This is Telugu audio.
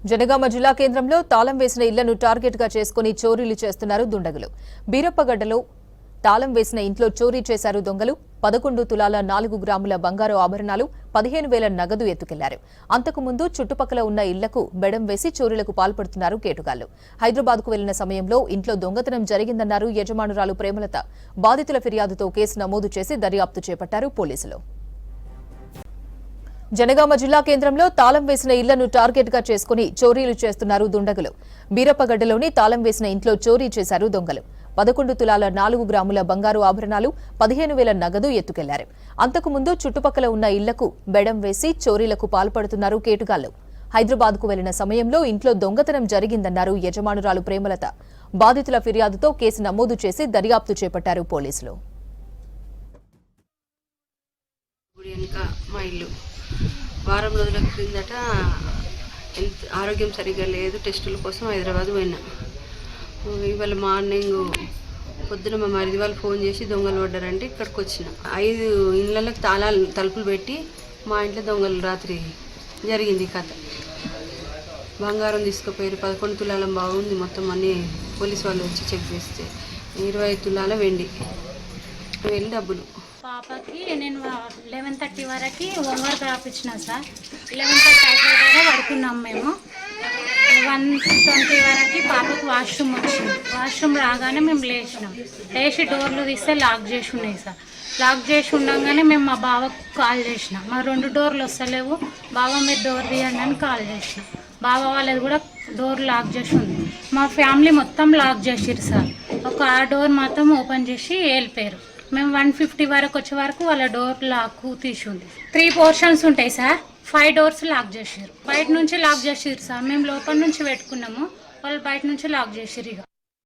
జనగామ జిల్లా కేంద్రంలో తాళం వేసిన ఇళ్లను టార్గెట్ గా చేసుకుని చోరీలు చేస్తున్నారు దుండగులు. బీరప్పగడ్డలో తాళం వేసిన ఇంట్లో చోరీ చేశారు దొంగలు. 11 తులాల 4 గ్రాముల బంగారు ఆభరణాలు, 15,000 నగదు ఎత్తుకెళ్లారు. అంతకుముందు చుట్టుపక్కల ఉన్న ఇళ్లకు బెడం వేసి చోరీలకు పాల్పడుతున్నారు కేటుగాళ్లు. హైదరాబాద్కు వెళ్లిన సమయంలో ఇంట్లో దొంగతనం జరిగిందన్నారు యజమానురాలు ప్రేమలత. బాధితుల ఫిర్యాదుతో కేసు నమోదు చేసి దర్యాప్తు చేపట్టారు పోలీసులు. జనగామ జిల్లా కేంద్రంలో తాళం వేసిన ఇళ్లను టార్గెట్ గా చేసుకుని చోరీలు చేస్తున్నారు దుండగులు. బీరప్పగడ్డలోని తాళం వేసిన ఇంట్లో చోరీ చేశారు దొంగలు. 11 తులాల 4 గ్రాముల బంగారు ఆభరణాలు, 15,000 నగదు ఎత్తుకెళ్లారు. అంతకుముందు చుట్టుపక్కల ఉన్న ఇళ్లకు బెడం వేసి చోరీలకు పాల్పడుతున్నారు కేటుగాళ్లు. హైదరాబాద్కు వెళ్లిన సమయంలో ఇంట్లో దొంగతనం జరిగిందన్నారు యజమానురాలు ప్రేమలత. బాధితుల ఫిర్యాదుతో కేసు నమోదు చేసి దర్యాప్తు చేపట్టారు పోలీసులు. వారం రోజుల క్రిందట ఆరోగ్యం సరిగ్గా లేదు, టెస్టుల కోసం హైదరాబాద్ పోయినా. ఇవాళ మార్నింగ్ పొద్దున మా మరిది వాళ్ళు ఫోన్ చేసి దొంగలు పడ్డారంటే ఇక్కడికి వచ్చిన. 5 ఇళ్ళకి తలుపులు పెట్టి మా ఇంట్లో దొంగలు రాత్రి జరిగింది కథ. బంగారం తీసుకుపోయారు, 11 తులాల బాగుంది. మొత్తం అన్నీ పోలీసు వాళ్ళు వచ్చి చెక్ చేస్తే 25 తులాల వెండి, వెళ్ళి డబ్బులు. పాపకి నేను 11:30 వరకు హోంవర్క్ రాపించిన సార్. 11:30 అయిపోయి పడుకున్నాం మేము. 1:20 వరకు పాపకు వాష్రూమ్ వచ్చింది. వాష్రూమ్ రాగానే మేము లేచి డోర్లు తీస్తే లాక్ చేసి ఉన్నాయి సార్. లాక్ చేసి ఉండగానే మేము మా బావకు కాల్ చేసినాం. మా 2 డోర్లు వస్తలేవు, బావ మీరు డోర్ తీయండి అని కాల్ చేసినాం. బావ వాళ్ళది కూడా డోర్ లాక్ చేసి ఉంది. మా ఫ్యామిలీ మొత్తం లాక్ చేసిరు సార్. ఒక ఆ డోర్ మాత్రం ఓపెన్ చేసి వెళ్ళిపోయారు. మేము 1:50 వరకు వచ్చే వరకు వాళ్ళ డోర్ లాక్ తీసి ఉంది. 3 పోర్షన్స్ ఉంటాయి సార్. 5 డోర్స్ లాక్ చేసారు. బయట నుంచి లాక్ చేసారు సార్. మేము లోపల నుంచి పెట్టుకున్నాము, వాళ్ళు బయట నుంచి లాక్ చేసారు. ఇక